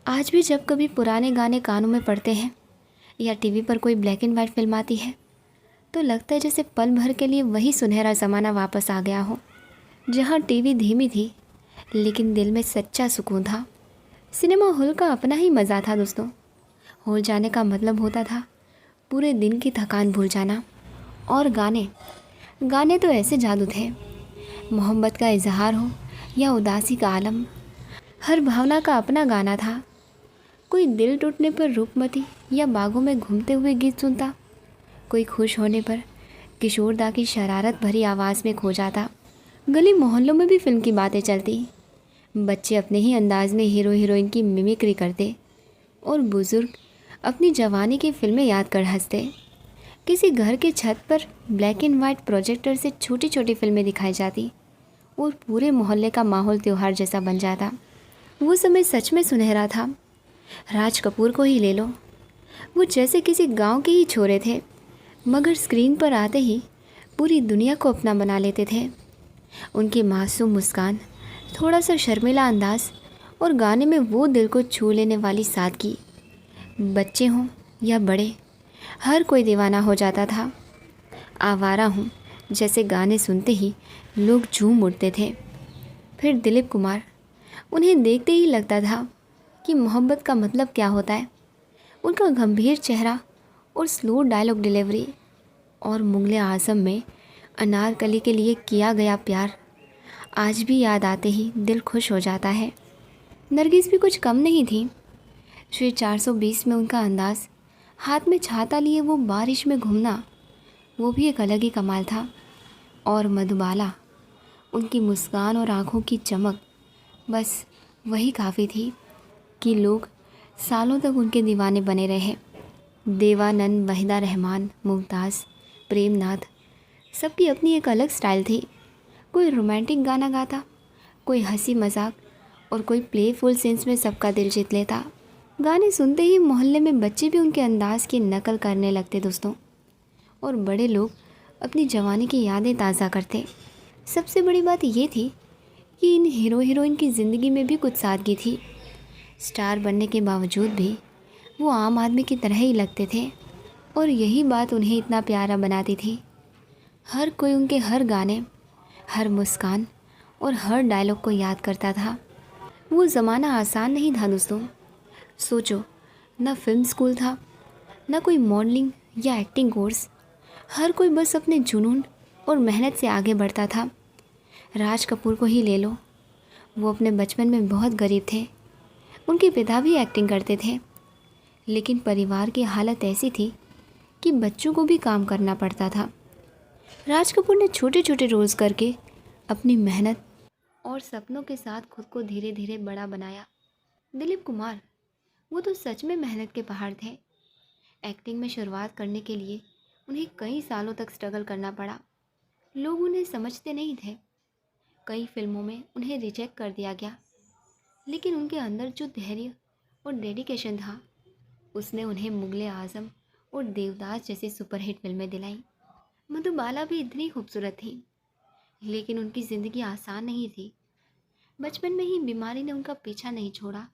आज भी जब कभी पुराने गाने कानों में पड़ते हैं या टीवी पर कोई ब्लैक एंड वाइट फिल्म आती है तो लगता है जैसे पल भर के लिए वही सुनहरा ज़माना वापस आ गया हो, जहाँ टीवी धीमी थी लेकिन दिल में सच्चा सुकून था। सिनेमा हॉल का अपना ही मज़ा था दोस्तों। हॉल जाने का मतलब होता था पूरे दिन की थकान भूल जाना। और गाने गाने तो ऐसे जादू थे, मोहब्बत का इजहार हो या उदासी का आलम, हर भावना का अपना गाना था। कोई दिल टूटने पर रूपमती या बागों में घूमते हुए गीत सुनता, कोई खुश होने पर किशोरदा की शरारत भरी आवाज़ में खो जाता। गली मोहल्लों में भी फिल्म की बातें चलती, बच्चे अपने ही अंदाज में हीरो हीरोइन की मिमिक्री करते और बुज़ुर्ग अपनी जवानी की फिल्में याद कर हंसते। किसी घर के छत पर ब्लैक एंड वाइट प्रोजेक्टर से छोटी छोटी फिल्में दिखाई जाती और पूरे मोहल्ले का माहौल त्योहार जैसा बन जाता। वो समय सच में सुनहरा था। राज कपूर को ही ले लो, वो जैसे किसी गांव के ही छोरे थे, मगर स्क्रीन पर आते ही पूरी दुनिया को अपना बना लेते थे। उनकी मासूम मुस्कान, थोड़ा सा शर्मीला अंदाज और गाने में वो दिल को छू लेने वाली सादगी, बच्चे हों या बड़े, हर कोई दीवाना हो जाता था। आवारा हूँ जैसे गाने सुनते ही लोग झूम उठते थे। फिर दिलीप कुमार, उन्हें देखते ही लगता था कि मोहब्बत का मतलब क्या होता है। उनका गंभीर चेहरा और स्लो डायलॉग डिलीवरी और मुगले आज़म में अनारकली के लिए किया गया प्यार आज भी याद आते ही दिल खुश हो जाता है। नरगिस भी कुछ कम नहीं थी। श्री 420 में उनका अंदाज़, हाथ में छाता लिए वो बारिश में घूमना, वो भी एक अलग ही कमाल था। और मधुबाला, उनकी मुस्कान और आँखों की चमक, बस वही काफ़ी थी कि लोग सालों तक उनके दीवाने बने रहे। देवानंद, वहीदा रहमान, मुमताज़, प्रेमनाथ, सबकी अपनी एक अलग स्टाइल थी। कोई रोमांटिक गाना गाता, कोई हंसी मजाक और कोई प्लेफुल सीन्स में सबका दिल जीत लेता। गाने सुनते ही मोहल्ले में बच्चे भी उनके अंदाज़ की नकल करने लगते दोस्तों, और बड़े लोग अपनी जवानी की यादें ताज़ा करते। सबसे बड़ी बात ये थी कि इन हीरो हीरोइन की ज़िंदगी में भी कुछ सादगी थी। स्टार बनने के बावजूद भी वो आम आदमी की तरह ही लगते थे, और यही बात उन्हें इतना प्यारा बनाती थी। हर कोई उनके हर गाने, हर मुस्कान और हर डायलॉग को याद करता था। वो ज़माना आसान नहीं था दोस्तों। सोचो, ना फिल्म स्कूल था, ना कोई मॉडलिंग या एक्टिंग कोर्स, हर कोई बस अपने जुनून और मेहनत से आगे बढ़ता था। राज कपूर को ही ले लो, वो अपने बचपन में बहुत गरीब थे। उनके पिता भी एक्टिंग करते थे, लेकिन परिवार की हालत ऐसी थी कि बच्चों को भी काम करना पड़ता था। राज कपूर ने छोटे छोटे रोल्स करके अपनी मेहनत और सपनों के साथ खुद को धीरे धीरे बड़ा बनाया। दिलीप कुमार, वो तो सच में मेहनत के पहाड़ थे। एक्टिंग में शुरुआत करने के लिए उन्हें कई सालों तक स्ट्रगल करना पड़ा। लोग उन्हें समझते नहीं थे, कई फिल्मों में उन्हें रिजेक्ट कर दिया गया, लेकिन उनके अंदर जो धैर्य और डेडिकेशन था, उसने उन्हें मुगले आज़म और देवदास जैसी सुपरहिट फिल्में दिलाई। मधुबाला भी इतनी खूबसूरत थी, लेकिन उनकी ज़िंदगी आसान नहीं थी। बचपन में ही बीमारी ने उनका पीछा नहीं छोड़ा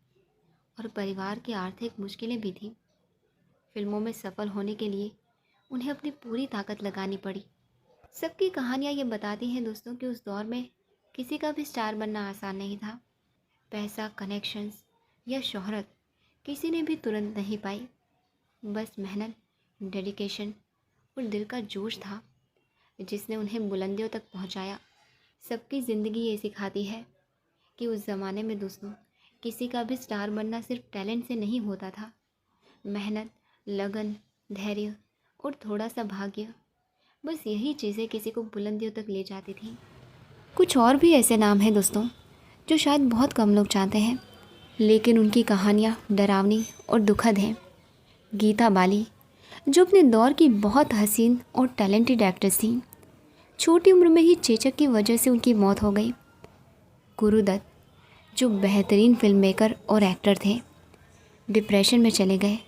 और परिवार की आर्थिक मुश्किलें भी थीं। फिल्मों में सफल होने के लिए उन्हें अपनी पूरी ताकत लगानी पड़ी। सबकी कहानियाँ ये बताती हैं दोस्तों कि उस दौर में किसी का भी स्टार बनना आसान नहीं था। पैसा, कनेक्शंस या शोहरत किसी ने भी तुरंत नहीं पाई। बस मेहनत, डेडिकेशन और दिल का जोश था जिसने उन्हें बुलंदियों तक पहुंचाया। सबकी ज़िंदगी ये सिखाती है कि उस ज़माने में दोस्तों किसी का भी स्टार बनना सिर्फ टैलेंट से नहीं होता था। मेहनत, लगन, धैर्य और थोड़ा सा भाग्य, बस यही चीज़ें किसी को बुलंदियों तक ले जाती थीं। कुछ और भी ऐसे नाम हैं दोस्तों जो शायद बहुत कम लोग जानते हैं, लेकिन उनकी कहानियाँ डरावनी और दुखद हैं। गीता बाली, जो अपने दौर की बहुत हसीन और टैलेंटेड एक्ट्रेस थी, छोटी उम्र में ही चेचक की वजह से उनकी मौत हो गई। गुरुदत्त, जो बेहतरीन फिल्म मेकर और एक्टर थे, डिप्रेशन में चले गए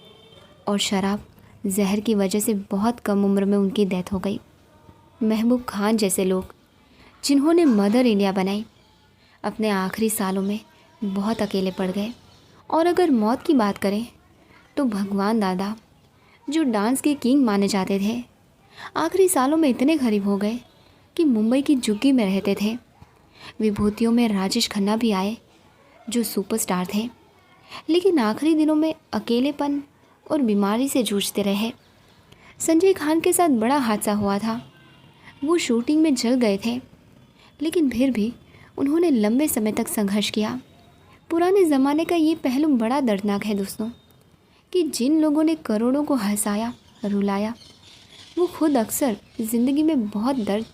और शराब, जहर की वजह से बहुत कम उम्र में उनकी डेथ हो गई। महबूब खान जैसे लोग, जिन्होंने मदर इंडिया बनाई, अपने आखिरी सालों में बहुत अकेले पड़ गए और अगर मौत की बात करें तो भगवान दादा, जो डांस के किंग माने जाते थे, आखिरी सालों में इतने करीब हो गए कि मुंबई की झुग्गी में रहते थे। विभूतियों में राजेश खन्ना भी आए जो सुपरस्टार थे, लेकिन आखिरी दिनों में अकेलेपन और बीमारी से जूझते रहे। संजय खान के साथ बड़ा हादसा हुआ था। वो शूटिंग में जल गए थे, लेकिन फिर भी उन्होंने लंबे समय तक संघर्ष किया। पुराने ज़माने का ये पहलू बड़ा दर्दनाक है दोस्तों, कि जिन लोगों ने करोड़ों को हंसाया, रुलाया, वो खुद अक्सर ज़िंदगी में बहुत दर्द,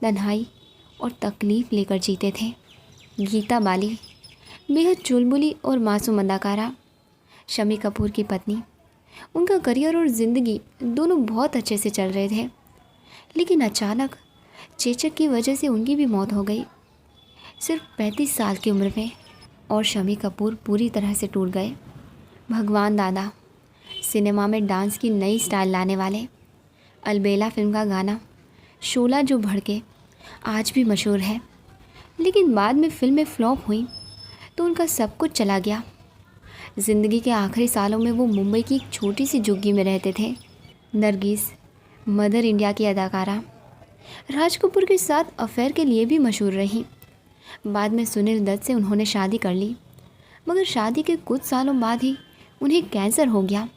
तन्हाई और तकलीफ़ लेकर जीते थे। गीता बाली बेहद चुलबुली और मासूम अदाकारा, शम्मी कपूर की पत्नी। उनका करियर और ज़िंदगी दोनों बहुत अच्छे से चल रहे थे, लेकिन अचानक चेचक की वजह से उनकी भी मौत हो गई, सिर्फ 35 साल की उम्र में। और शम्मी कपूर पूरी तरह से टूट गए। भगवान दादा सिनेमा में डांस की नई स्टाइल लाने वाले। अलबेला फिल्म का गाना शोला जो भड़के आज भी मशहूर है, लेकिन बाद में फिल्में फ्लॉप हुई तो उनका सब कुछ चला गया। ज़िंदगी के आखिरी सालों में वो मुंबई की एक छोटी सी झुग्गी में रहते थे। नरगिस मदर इंडिया की अदाकारा राज कपूर के साथ अफेयर के लिए भी मशहूर रहीं। बाद में सुनील दत्त से उन्होंने शादी कर ली, मगर शादी के कुछ सालों बाद ही उन्हें कैंसर हो गया।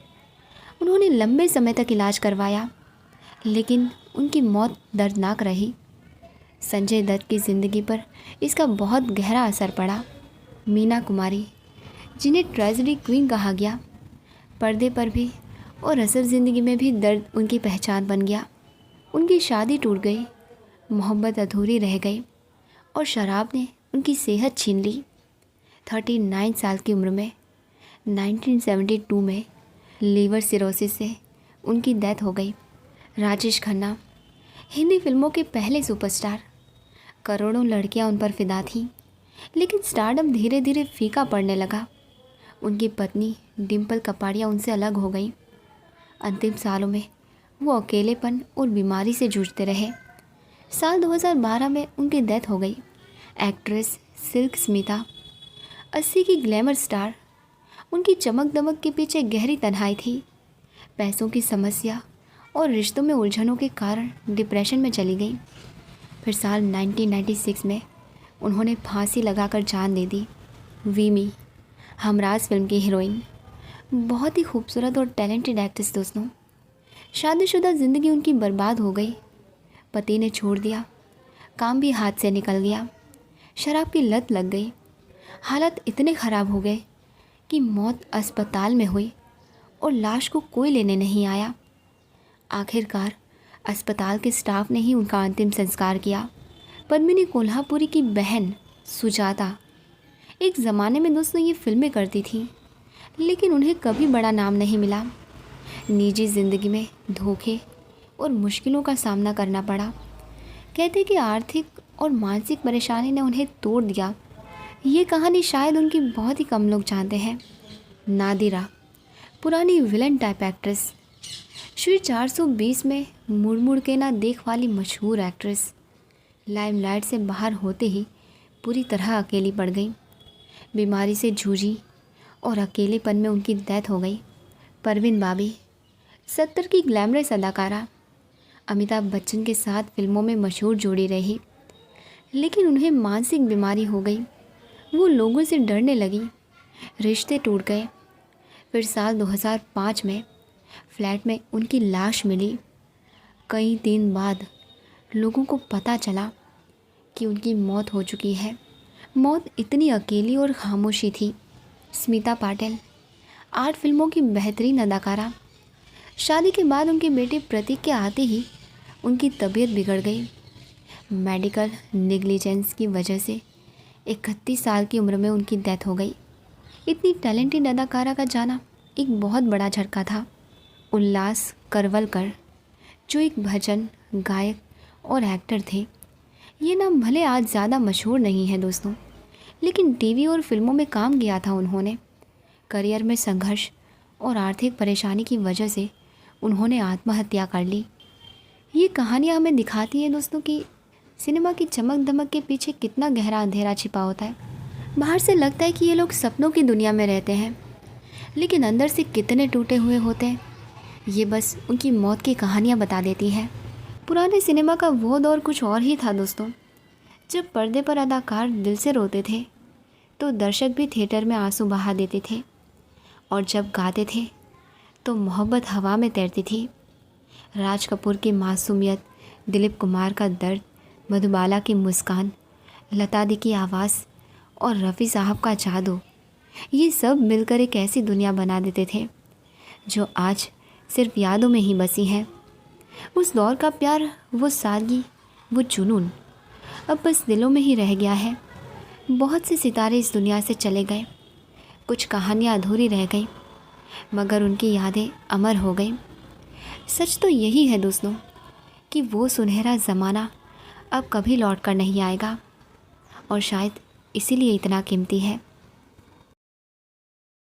उन्होंने लंबे समय तक इलाज करवाया, लेकिन उनकी मौत दर्दनाक रही। संजय दत्त की ज़िंदगी पर इसका बहुत गहरा असर पड़ा। मीना कुमारी, जिन्हें ट्रेजेडी क्वीन कहा गया, पर्दे पर भी और असल ज़िंदगी में भी दर्द उनकी पहचान बन गया। उनकी शादी टूट गई, मोहब्बत अधूरी रह गई और शराब ने उनकी सेहत छीन ली। 39 साल की उम्र में 1972 में लीवर सिरोसिस से उनकी डेथ हो गई। राजेश खन्ना हिंदी फिल्मों के पहले सुपरस्टार। करोड़ों लड़कियां उन पर फिदा थीं, लेकिन स्टारडम धीरे धीरे फीका पड़ने लगा। उनकी पत्नी डिम्पल कपाड़िया उनसे अलग हो गई। अंतिम सालों में वो अकेलेपन और बीमारी से जूझते रहे। साल 2012 में उनकी डेथ हो गई। एक्ट्रेस सिल्क स्मिता, 80 की ग्लैमर स्टार। उनकी चमक दमक के पीछे गहरी तन्हाई थी। पैसों की समस्या और रिश्तों में उलझनों के कारण डिप्रेशन में चली गई। फिर साल 1996 में उन्होंने फांसी लगाकर जान दे दी। वीमी, हमराज फिल्म की हीरोइन, बहुत ही खूबसूरत और टैलेंटेड एक्ट्रेस दोस्तों। शादीशुदा ज़िंदगी उनकी बर्बाद हो गई। पति ने छोड़ दिया, काम भी हाथ से निकल गया, शराब की लत लग गई। हालत इतने ख़राब हो गए कि मौत अस्पताल में हुई और लाश को कोई लेने नहीं आया। आखिरकार अस्पताल के स्टाफ ने ही उनका अंतिम संस्कार किया। पद्मिनी कोल्हापुरी की बहन सुजाता एक ज़माने में दोस्तों ये फिल्में करती थी, लेकिन उन्हें कभी बड़ा नाम नहीं मिला। निजी ज़िंदगी में धोखे और मुश्किलों का सामना करना पड़ा। कहते कि आर्थिक और मानसिक परेशानी ने उन्हें तोड़ दिया। ये कहानी शायद उनकी बहुत ही कम लोग जानते हैं। नादिरा, पुरानी विलन टाइप एक्ट्रेस। श्री 420 में मुड़ मुड़ के ना देख वाली मशहूर एक्ट्रेस लाइमलाइट से बाहर होते ही पूरी तरह अकेली पड़ गई। बीमारी से जूझी और अकेलेपन में उनकी डेथ हो गई। परवीन बाबी, 70 की ग्लैमरस अदाकारा, अमिताभ बच्चन के साथ फिल्मों में मशहूर जोड़ी रही, लेकिन उन्हें मानसिक बीमारी हो गई। वो लोगों से डरने लगी, रिश्ते टूट गए। फिर साल 2005 में फ्लैट में उनकी लाश मिली। कई दिन बाद लोगों को पता चला कि उनकी मौत हो चुकी है। मौत इतनी अकेली और खामोशी थी। स्मिता पाटिल, 8 फिल्मों की बेहतरीन अदाकारा। शादी के बाद उनके बेटे प्रतीक के आते ही उनकी तबीयत बिगड़ गई। मेडिकल नेग्लिजेंस की वजह से 31 साल की उम्र में उनकी डेथ हो गई। इतनी टैलेंटेड अदाकारा का जाना एक बहुत बड़ा झटका था। उल्लास करवलकर, जो एक भजन गायक और एक्टर थे, ये नाम भले आज ज़्यादा मशहूर नहीं है दोस्तों, लेकिन टीवी और फिल्मों में काम किया था उन्होंने। करियर में संघर्ष और आर्थिक परेशानी की वजह से उन्होंने आत्महत्या कर ली। ये कहानियाँ हमें दिखाती हैं दोस्तों कि सिनेमा की चमक दमक के पीछे कितना गहरा अंधेरा छिपा होता है। बाहर से लगता है कि ये लोग सपनों की दुनिया में रहते हैं, लेकिन अंदर से कितने टूटे हुए होते हैं, ये बस उनकी मौत की कहानियाँ बता देती हैं। पुराने सिनेमा का वो दौर कुछ और ही था दोस्तों। जब पर्दे पर अदाकार दिल से रोते थे तो दर्शक भी थिएटर में आंसू बहा देते थे, और जब गाते थे तो मोहब्बत हवा में तैरती थी। राज कपूर की मासूमियत, दिलीप कुमार का दर्द, मधुबाला की मुस्कान, लता दी की आवाज़ और रफ़ी साहब का जादू, ये सब मिलकर एक ऐसी दुनिया बना देते थे जो आज सिर्फ यादों में ही बसी है। उस दौर का प्यार, वो सादगी, वो जुनून अब बस दिलों में ही रह गया है। बहुत से सितारे इस दुनिया से चले गए, कुछ कहानियाँ अधूरी रह गई, मगर उनकी यादें अमर हो गई। सच तो यही है दोस्तों कि वो सुनहरा ज़माना अब कभी लौट कर नहीं आएगा, और शायद इसीलिए इतना कीमती है।